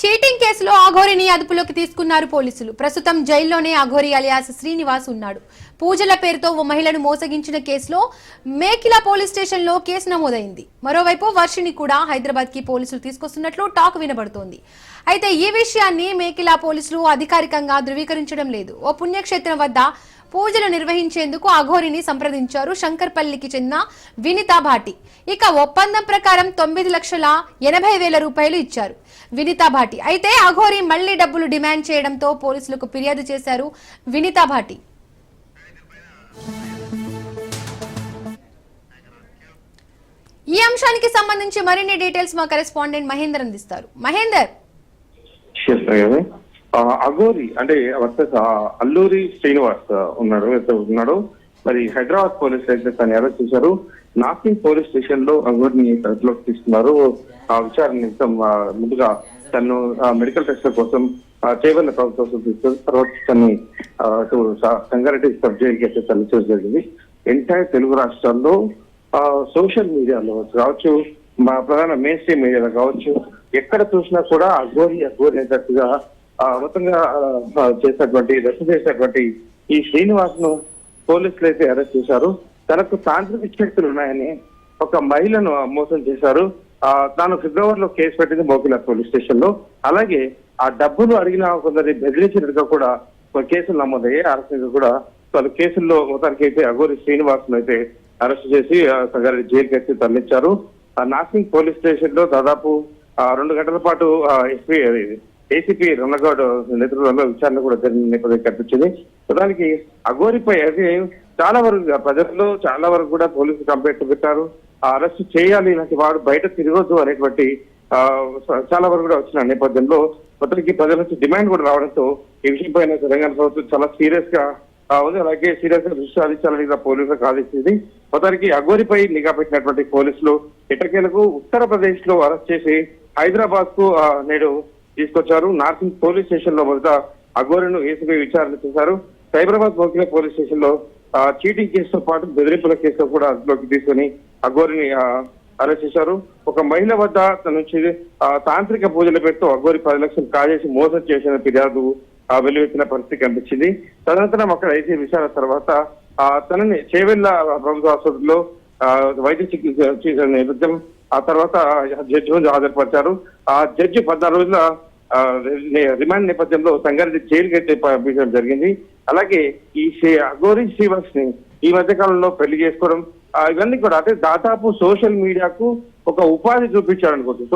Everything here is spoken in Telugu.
చీటింగ్ కేసులో అఘోరిని అదుపులోకి తీసుకున్నారు పోలీసులు. ప్రస్తుతం జైల్లోనే అఘోరి అలియాస్ శ్రీనివాస్ ఉన్నాడు. పూజల పేరుతో ఓ మహిళను మోసగించిన కేసులో మేకిలా పోలీస్ స్టేషన్లో కేసు నమోదైంది. మరోవైపు వర్షిని కూడా హైదరాబాద్ కి పోలీసులు తీసుకొస్తున్నట్లు టాక్ వినబడుతోంది. అయితే ఈ విషయాన్ని మేకిలా పోలీసులు అధికారికంగా ధృవీకరించడం లేదు. ఓ పుణ్యక్షేత్రం వద్ద పూజలు నిర్వహించేందుకు అఘోరిని సంప్రదించారు శంకర్పల్లికి చెందిన వినితా భాటి. ఇక ఒప్పందం ప్రకారం 9,80,000 రూపాయలు ఇచ్చారు వినితా భాటి. అయితే అఘోరి మళ్లీ డబ్బులు డిమాండ్ చేయడంతో పోలీసులకు ఫిర్యాదు చేశారు వినితా భాటి. ఈ అంశానికి సంబంధించి మరిన్ని డీటెయిల్స్ మా కరెస్పాండెంట్ మహేందర్ అందిస్తారు. మహేందర్, అఘోరి అంటే అల్లూరి శ్రీనివాస్ ఉన్నాడు. మరి హైదరాబాద్ పోలీసులు అయితే తను అరెస్ట్ చేశారు. నాసింగ్ పోలీస్ స్టేషన్ లో అఘోరిని అదుపులోకి తీసుకున్నారు. ఆ విచారణ నిమిత్తం ముందుగా తను మెడికల్ టెస్ట్ కోసం చేవెళ్ల ప్రభుత్వం తీసుకొని తర్వాత తను సంగారెడ్డి సబ్ జైలుకి అయితే తరలించడం జరిగింది. ఎంటైర్ తెలుగు రాష్ట్రాల్లో సోషల్ మీడియాలో కావచ్చు, మా ప్రధాన మెయిన్ స్ట్రీమ్ మీడియాలో కావచ్చు, ఎక్కడ చూసినా కూడా అఘోరి అనేటట్టుగా మొత్తంగా చేసినటువంటి ఈ శ్రీనివాస్ ను పోలీసులు అయితే అరెస్ట్ చేశారు. తనకు తాంత్రిక శక్తులు ఉన్నాయని ఒక మహిళను మోసం చేశారు. తాను ఫిబ్రవరిలో కేసు పెట్టింది మోకిలా పోలీస్ స్టేషన్ లో. అలాగే ఆ డబ్బులు అడిగిన కొందరి బెదిరించినట్టుగా కూడా కేసులు నమోదయ్యాయి. అరెస్ట్ కూడా పలు కేసుల్లో మొత్తానికి అయితే అఘోరి శ్రీనివాస్ ను అయితే అరెస్ట్ చేసి సంగారెడ్డి జైలుకి అయితే తరలించారు. నాసింగ్ పోలీస్ స్టేషన్ లో దాదాపు 2 గంటల పాటు ఏసీపీ రమణగౌడ్ నేతృత్వంలో విచారణ కూడా జరిగిన నేపథ్యం కనిపించింది. దానికి అఘోరిపై అయితే చాలా వరకు ప్రజల్లో చాలా వరకు కూడా పోలీసులు కంప్లైంట్ పెట్టారు. అరెస్ట్ చేయాలి, ఇలాంటి వాడు బయట తిరగొద్దు అనేటువంటి చాలా వరకు కూడా వచ్చిన నేపథ్యంలో మొత్తానికి ప్రజల నుంచి డిమాండ్ కూడా రావడంతో ఈ విషయం పైన తెలంగాణ ప్రభుత్వం చాలా సీరియస్ గా ఉంది. అలాగే సీరియస్ గా దృష్టి సాధించాలని పోలీసులకు ఆదేశించింది. మొత్తానికి అఘోరిపై నిఘా పెట్టినటువంటి పోలీసులు ఎట్టకేలకు ఉత్తరప్రదేశ్ లో అరెస్ట్ చేసి హైదరాబాద్ కు నేడు తీసుకొచ్చారు. నార్సింగ్ పోలీస్ స్టేషన్ లో మొదట అఘోరిను ఏసీబీ విచారణ చేశారు. సైబరాబాద్ మోకిలా పోలీస్ స్టేషన్ లో చీటింగ్ కేసుతో పాటు బెదిరింపుల కేసులో కూడా అదుపులోకి తీసుకుని అఘోరిని అరెస్ట్ చేశారు. ఒక మహిళ వద్ద తన నుంచి తాంత్రిక పూజల పేరుతో అఘోరి 10 లక్షలు కాజేసి మోసం చేసిన ఫిర్యాదు వెలువెత్తిన పరిస్థితి కనిపించింది. తదనంతరం అక్కడ అయితే విచారణ తర్వాత తనని చేవెళ్ల ప్రభుత్వ ఆసుపత్రిలో వైద్య చికిత్స నేపథ్యం ఆ తర్వాత జడ్జి ముందు హాజరుపరిచారు. ఆ జడ్జి 14 రోజుల రిమాండ్ నేపథ్యంలో సంగారెడ్డి జైలుకి అయితే పంపించడం జరిగింది. అలాగే ఈ అఘోరి శ్రీనివాస్ ని ఈ మధ్య కాలంలో పెళ్లి చేసుకోవడం ఇవన్నీ కూడా అంటే దాదాపు సోషల్ మీడియాకు ఒక ఉపాధి చూపించారనుకోవచ్చు.